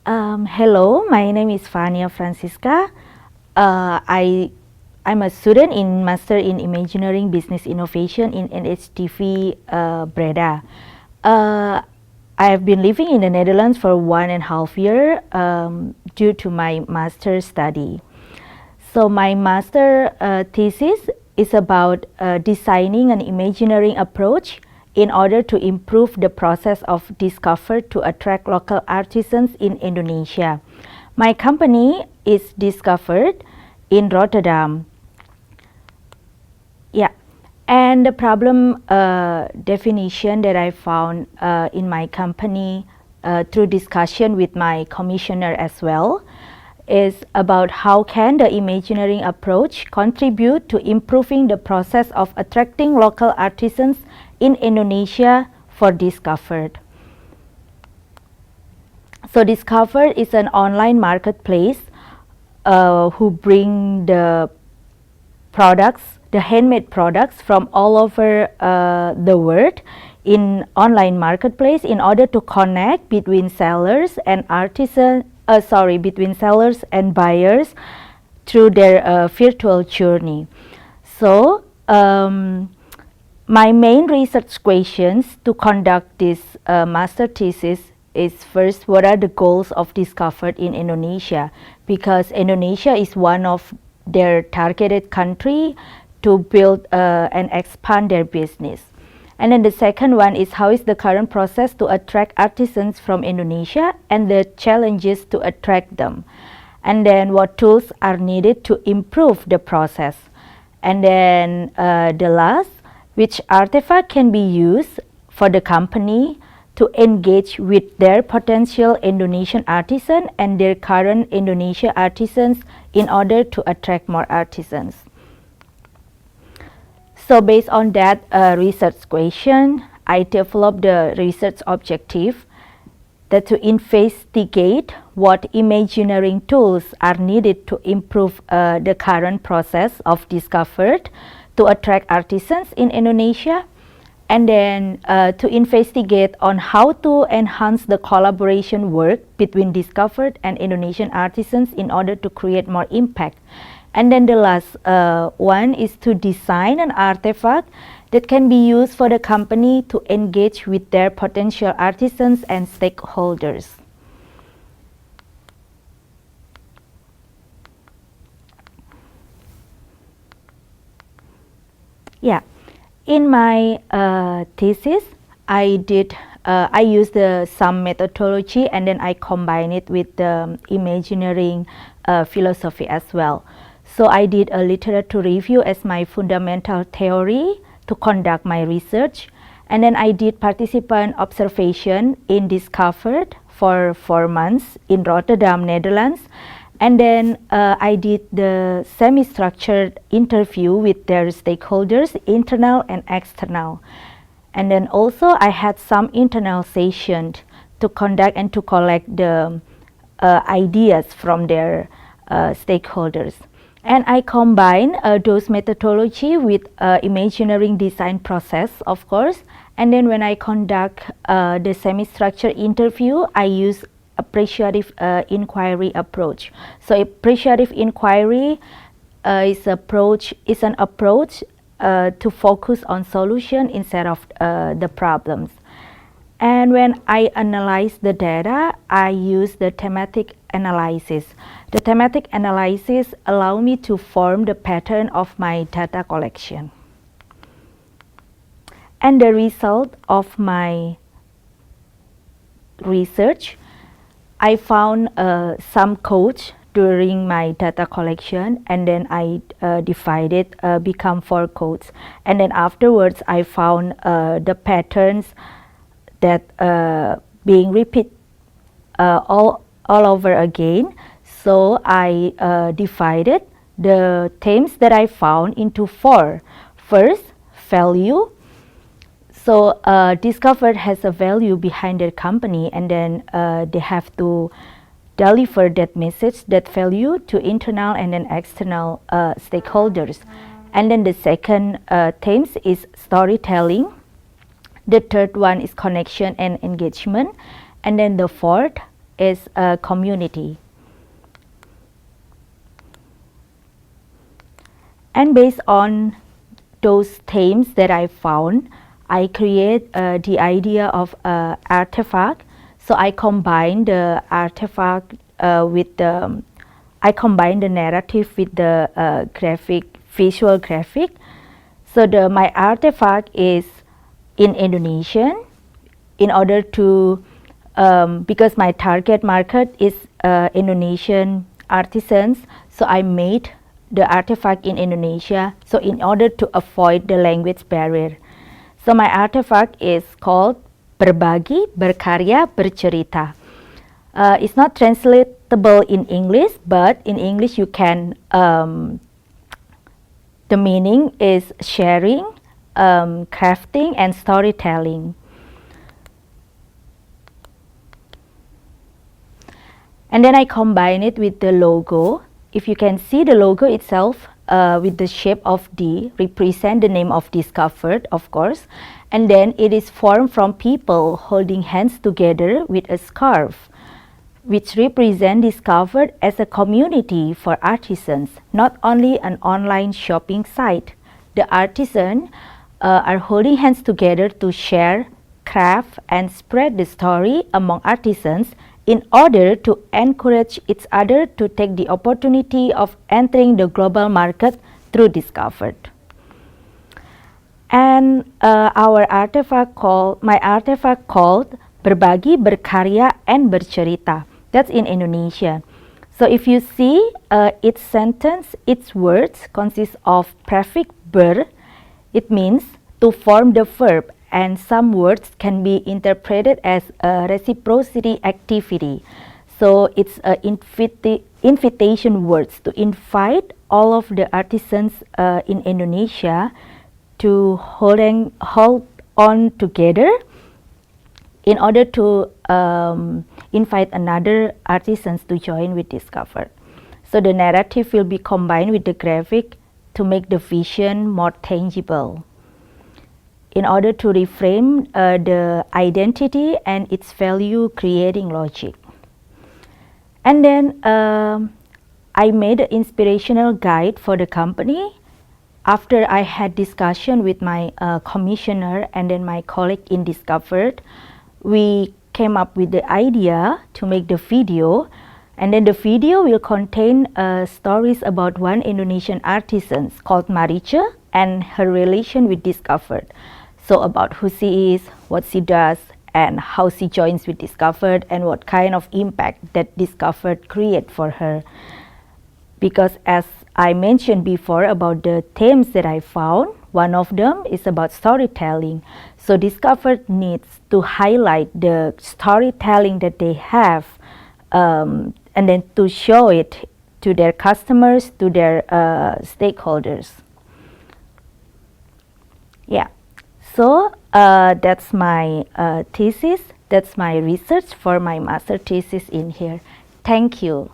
Hello, my name is Vania Fransisca. I'm a student in Master in Imagineering Business Innovation in NHTV Breda. I have been living in the Netherlands for 1.5 years due to my master's study. So my master thesis is about designing an Imagineering approach in order to improve the process of discovery to attract local artisans in Indonesia. My company is discovered in Rotterdam. Yeah, and the problem definition that I found in my company through discussion with my commissioner as well is about how can the Imagineering approach contribute to improving the process of attracting local artisans in Indonesia for Discovered. So Discovered is an online marketplace who bring the products, the handmade products from all over the world in online marketplace in order to connect between sellers and between sellers and buyers through their virtual journey. So my main research questions to conduct this master thesis is first, what are the goals of Discovered in Indonesia? Because Indonesia is one of their targeted country to build and expand their business. And then the second one is how is the current process to attract artisans from Indonesia and the challenges to attract them. And then what tools are needed to improve the process. And then the last, which artifact can be used for the company to engage with their potential Indonesian artisan and their current Indonesian artisans in order to attract more artisans. So based on that research question, I developed the research objective that to investigate what Imagineering tools are needed to improve the current process of Discovered to attract artisans in Indonesia, and then to investigate on how to enhance the collaboration work between Discovered and Indonesian artisans in order to create more impact. And then the last one is to design an artifact that can be used for the company to engage with their potential artisans and stakeholders. Yeah, in my thesis, I used some methodology and then I combine it with the Imagineering philosophy as well. So I did a literature review as my fundamental theory to conduct my research, and then I did participant observation in Discovered for 4 months in Rotterdam, Netherlands, and then I did the semi-structured interview with their stakeholders, internal and external. And then also I had some internal sessions to conduct and to collect the ideas from their stakeholders. And I combine those methodology with Imagineering design process, of course. And then when I conduct the semi-structured interview, I use appreciative inquiry approach. So appreciative inquiry is an approach to focus on solution instead of the problems. And when I analyze the data, I use the thematic analysis. The thematic analysis allow me to form the pattern of my data collection. And the result of my research, I found some codes during my data collection, and then I divided become 4 codes. And then afterwards, I found the patterns that being repeat all over again. So I divided the themes that I found into 4. First, value. So Discovered has a value behind their company, and then they have to deliver that message, that value to internal and then external stakeholders. And then the second themes is storytelling. The third one is connection and engagement. And then the fourth is a community. And based on those themes that I found, I create the idea of artifact. So I combine the artifact I combine the narrative with the visual graphic. So my artifact is in Indonesian in order to, because my target market is Indonesian artisans, so I made the artifact in Indonesia, so in order to avoid the language barrier. So my artifact is called Berbagi, Berkarya, Bercerita. It's not translatable in English, but in English you can, the meaning is sharing, crafting, and storytelling. And then I combine it with the logo. If you can see the logo itself with the shape of D represent the name of Discovered, of course. And then it is formed from people holding hands together with a scarf, which represent Discovered as a community for artisans, not only an online shopping site. The artisans are holding hands together to share, craft, and spread the story among artisans in order to encourage each other to take the opportunity of entering the global market through Discovered. And my artifact called Berbagi, Berkarya, and Bercerita. That's in Indonesia. So if you see each sentence, each words consists of prefix ber. It means to form the verb, and some words can be interpreted as a reciprocity activity. So it's an invitation words to invite all of the artisans in Indonesia to hold on together in order to invite another artisans to join with Discovered. So the narrative will be combined with the graphic to make the vision more tangible in order to reframe the identity and its value creating logic. And then I made an inspirational guide for the company. After I had discussion with my commissioner and then my colleague in Discovered, we came up with the idea to make the video, and then the video will contain stories about one Indonesian artisan called Marice and her relation with Discovered. So about who she is, what she does, and how she joins with Discovered, and what kind of impact that Discovered create for her. Because as I mentioned before about the themes that I found, one of them is about storytelling. So Discovered needs to highlight the storytelling that they have and then to show it to their customers, to their stakeholders. Yeah, so that's my thesis, that's my research for my master thesis in here. Thank you.